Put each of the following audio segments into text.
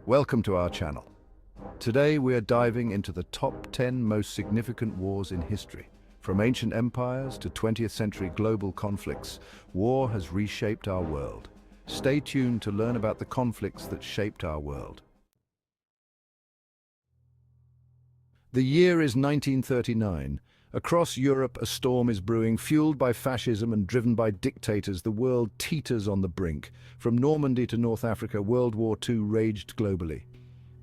Welcome to our channel. Today we are diving into the top 10 most significant wars in history. From ancient empires to 20th century global conflicts, war has reshaped our world. Stay tuned to learn about the conflicts that shaped our world. The year is 1939. Across Europe, a storm is brewing. Fueled by fascism and driven by dictators, the world teeters on the brink. From Normandy to North Africa, World War II raged globally.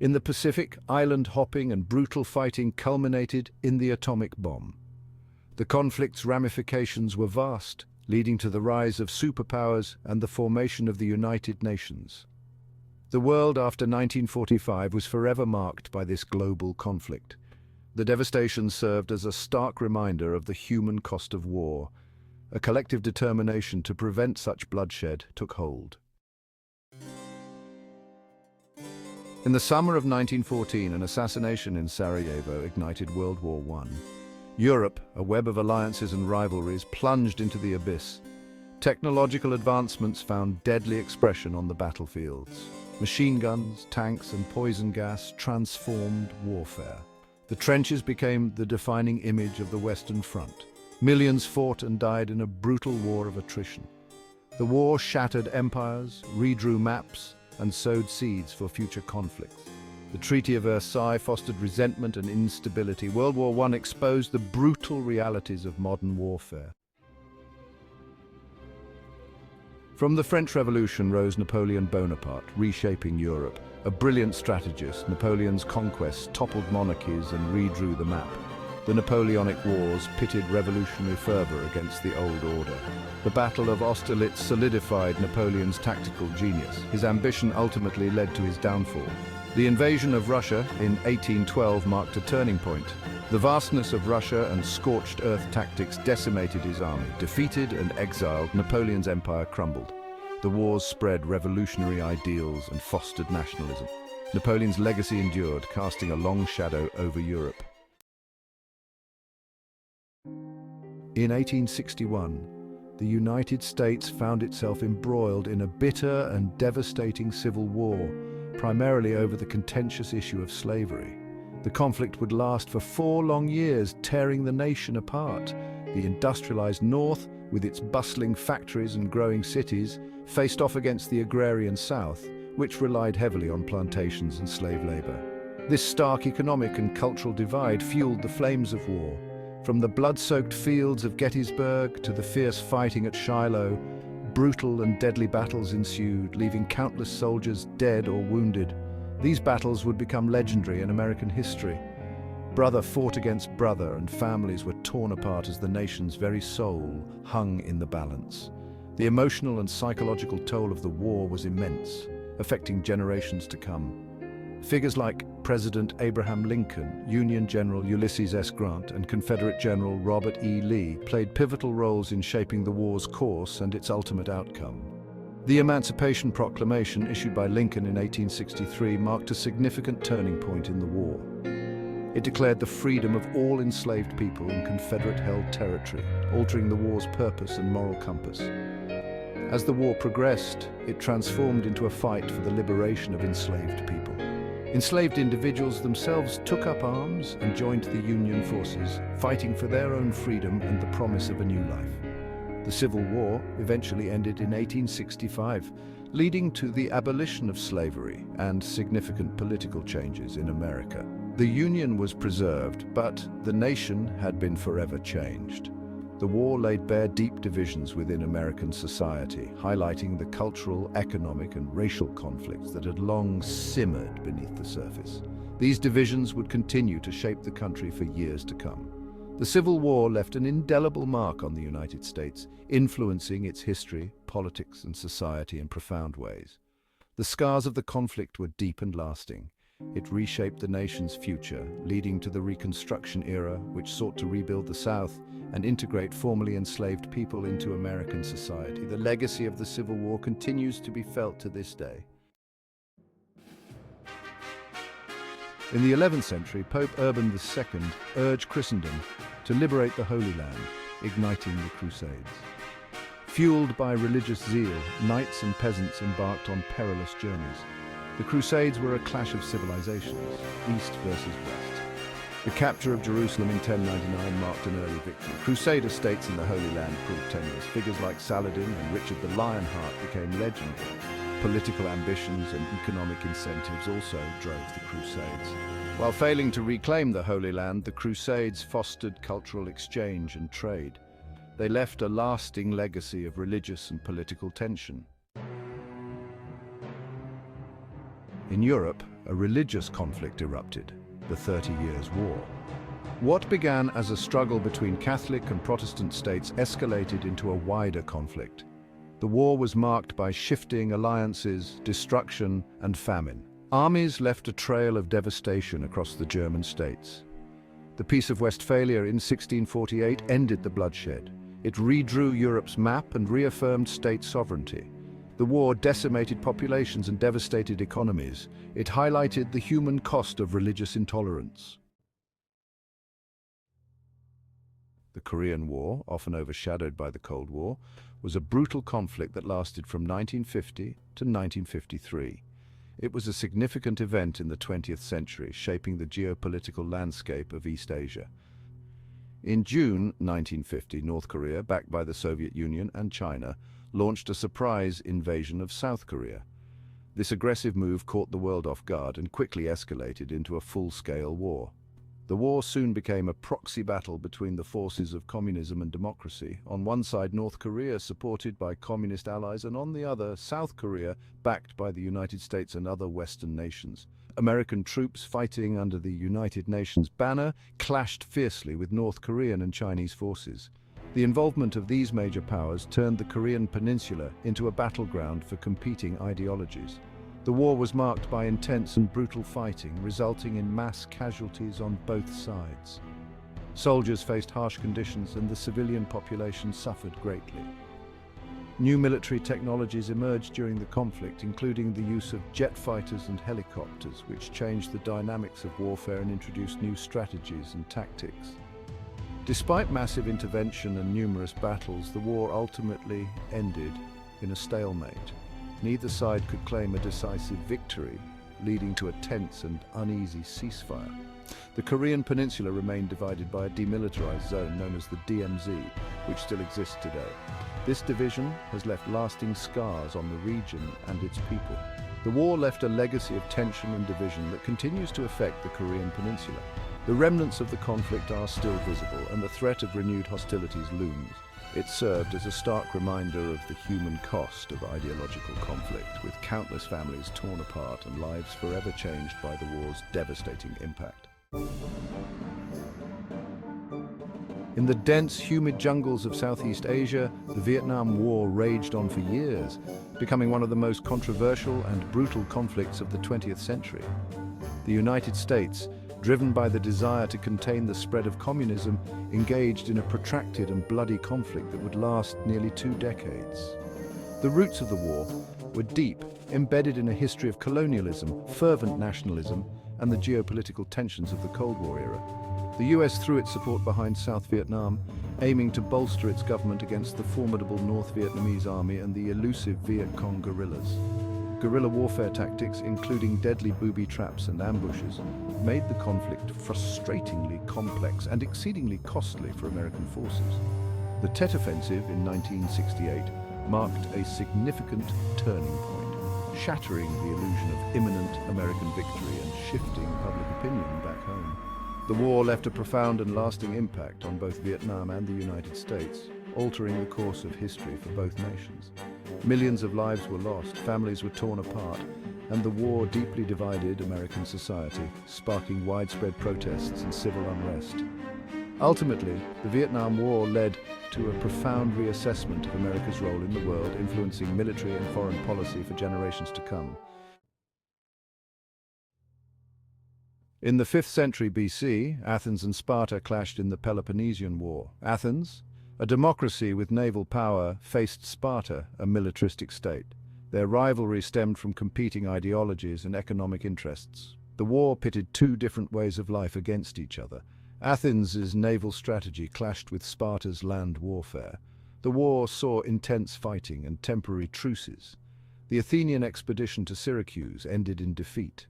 In the Pacific, island hopping and brutal fighting culminated in the atomic bomb. The conflict's ramifications were vast, leading to the rise of superpowers and the formation of the United Nations. The world after 1945 was forever marked by this global conflict. The devastation served as a stark reminder of the human cost of war. A collective determination to prevent such bloodshed took hold. In the summer of 1914, an assassination in Sarajevo ignited World War I. Europe, a web of alliances and rivalries, plunged into the abyss. Technological advancements found deadly expression on the battlefields. Machine guns, tanks, and poison gas transformed warfare. The trenches became the defining image of the Western Front. Millions fought and died in a brutal war of attrition. The war shattered empires, redrew maps, and sowed seeds for future conflicts. The Treaty of Versailles fostered resentment and instability. World War I exposed the brutal realities of modern warfare. From the French Revolution rose Napoleon Bonaparte, reshaping Europe. A brilliant strategist, Napoleon's conquests toppled monarchies and redrew the map. The Napoleonic Wars pitted revolutionary fervor against the old order. The Battle of Austerlitz solidified Napoleon's tactical genius. His ambition ultimately led to his downfall. The invasion of Russia in 1812 marked a turning point. The vastness of Russia and scorched earth tactics decimated his army. Defeated and exiled, Napoleon's empire crumbled. The wars spread revolutionary ideals and fostered nationalism. Napoleon's legacy endured, casting a long shadow over Europe. In 1861, the United States found itself embroiled in a bitter and devastating civil war, primarily over the contentious issue of slavery. The conflict would last for 4 long years, tearing the nation apart. The industrialized North, with its bustling factories and growing cities, faced off against the agrarian South, which relied heavily on plantations and slave labor. This stark economic and cultural divide fueled the flames of war. From the blood-soaked fields of Gettysburg to the fierce fighting at Shiloh, brutal and deadly battles ensued, leaving countless soldiers dead or wounded. These battles would become legendary in American history. Brother fought against brother, and families were torn apart as the nation's very soul hung in the balance. The emotional and psychological toll of the war was immense, affecting generations to come. Figures like President Abraham Lincoln, Union General Ulysses S. Grant, and Confederate General Robert E. Lee played pivotal roles in shaping the war's course and its ultimate outcome. The Emancipation Proclamation, issued by Lincoln in 1863, marked a significant turning point in the war. It declared the freedom of all enslaved people in Confederate-held territory, altering the war's purpose and moral compass. As the war progressed, it transformed into a fight for the liberation of enslaved people. Enslaved individuals themselves took up arms and joined the Union forces, fighting for their own freedom and the promise of a new life. The Civil War eventually ended in 1865, leading to the abolition of slavery and significant political changes in America. The Union was preserved, but the nation had been forever changed. The war laid bare deep divisions within American society, highlighting the cultural, economic, and racial conflicts that had long simmered beneath the surface. These divisions would continue to shape the country for years to come. The Civil War left an indelible mark on the United States, influencing its history, politics, and society in profound ways. The scars of the conflict were deep and lasting. It reshaped the nation's future, leading to the Reconstruction era, which sought to rebuild the South and integrate formerly enslaved people into American society. The legacy of the Civil War continues to be felt to this day. In the 11th century, Pope Urban II urged Christendom to liberate the Holy Land, igniting the Crusades. Fueled by religious zeal, knights and peasants embarked on perilous journeys. The Crusades were a clash of civilizations, East versus West. The capture of Jerusalem in 1099 marked an early victory. Crusader states in the Holy Land proved tenuous. Figures like Saladin and Richard the Lionheart became legendary. Political ambitions and economic incentives also drove the Crusades. While failing to reclaim the Holy Land, the Crusades fostered cultural exchange and trade. They left a lasting legacy of religious and political tension. In Europe, a religious conflict erupted, the 30 Years' War. What began as a struggle between Catholic and Protestant states escalated into a wider conflict. The war was marked by shifting alliances, destruction, and famine. Armies left a trail of devastation across the German states. The Peace of Westphalia in 1648 ended the bloodshed. It redrew Europe's map and reaffirmed state sovereignty. The war decimated populations and devastated economies. It highlighted the human cost of religious intolerance. The Korean War, often overshadowed by the Cold War, was a brutal conflict that lasted from 1950 to 1953. It was a significant event in the 20th century, shaping the geopolitical landscape of East Asia. In June 1950, North Korea, backed by the Soviet Union and China, launched a surprise invasion of South Korea. This aggressive move caught the world off guard and quickly escalated into a full-scale war. The war soon became a proxy battle between the forces of communism and democracy. On one side, North Korea, supported by communist allies, and on the other, South Korea, backed by the United States and other Western nations. American troops fighting under the United Nations banner clashed fiercely with North Korean and Chinese forces. The involvement of these major powers turned the Korean peninsula into a battleground for competing ideologies. The war was marked by intense and brutal fighting, resulting in mass casualties on both sides. Soldiers faced harsh conditions and the civilian population suffered greatly. New military technologies emerged during the conflict, including the use of jet fighters and helicopters, which changed the dynamics of warfare and introduced new strategies and tactics. Despite massive intervention and numerous battles, the war ultimately ended in a stalemate. Neither side could claim a decisive victory, leading to a tense and uneasy ceasefire. The Korean peninsula remained divided by a demilitarized zone known as the DMZ, which still exists today. This division has left lasting scars on the region and its people. The war left a legacy of tension and division that continues to affect the Korean peninsula. The remnants of the conflict are still visible, and the threat of renewed hostilities looms. It served as a stark reminder of the human cost of ideological conflict, with countless families torn apart and lives forever changed by the war's devastating impact. In the dense, humid jungles of Southeast Asia, the Vietnam War raged on for years, becoming one of the most controversial and brutal conflicts of the 20th century. The United States, driven by the desire to contain the spread of communism, engaged in a protracted and bloody conflict that would last nearly 2 decades. The roots of the war were deep, embedded in a history of colonialism, fervent nationalism, and the geopolitical tensions of the Cold War era. The US threw its support behind South Vietnam, aiming to bolster its government against the formidable North Vietnamese army and the elusive Viet Cong guerrillas. Guerrilla warfare tactics, including deadly booby traps and ambushes, made the conflict frustratingly complex and exceedingly costly for American forces. The Tet Offensive in 1968 marked a significant turning point, shattering the illusion of imminent American victory and shifting public opinion back home. The war left a profound and lasting impact on both Vietnam and the United States, altering the course of history for both nations. Millions of lives were lost, families were torn apart, and the war deeply divided American society, sparking widespread protests and civil unrest. Ultimately, the Vietnam War led to a profound reassessment of America's role in the world, influencing military and foreign policy for generations to come. In the 5th century BC, Athens and Sparta clashed in the Peloponnesian War. Athens, a democracy with naval power, faced Sparta, a militaristic state. Their rivalry stemmed from competing ideologies and economic interests. The war pitted 2 different ways of life against each other. Athens' naval strategy clashed with Sparta's land warfare. The war saw intense fighting and temporary truces. The Athenian expedition to Syracuse ended in defeat.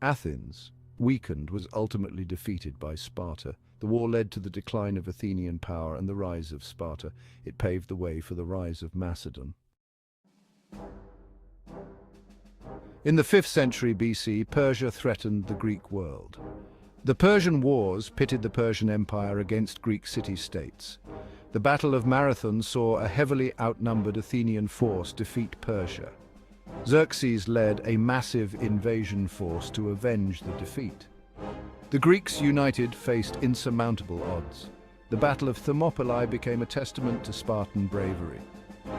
Athens, weakened, was ultimately defeated by Sparta. The war led to the decline of Athenian power and the rise of Sparta. It paved the way for the rise of Macedon. In the 5th century BC, Persia threatened the Greek world. The Persian Wars pitted the Persian Empire against Greek city-states. The Battle of Marathon saw a heavily outnumbered Athenian force defeat Persia. Xerxes led a massive invasion force to avenge the defeat. The Greeks, united, faced insurmountable odds. The Battle of Thermopylae became a testament to Spartan bravery.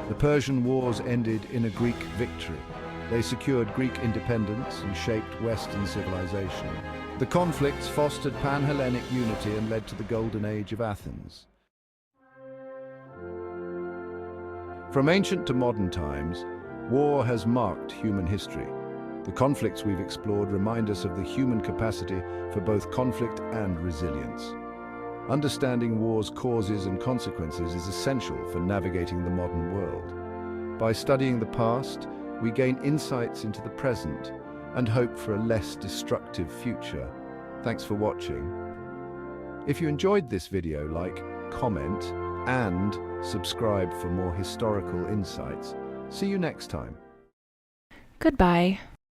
The Persian Wars ended in a Greek victory. They secured Greek independence and shaped Western civilization. The conflicts fostered Pan-Hellenic unity and led to the Golden Age of Athens. From ancient to modern times, war has marked human history. The conflicts we've explored remind us of the human capacity for both conflict and resilience. Understanding war's causes and consequences is essential for navigating the modern world. By studying the past, we gain insights into the present and hope for a less destructive future. Thanks for watching. If you enjoyed this video, like, comment, and subscribe for more historical insights. See you next time. Goodbye.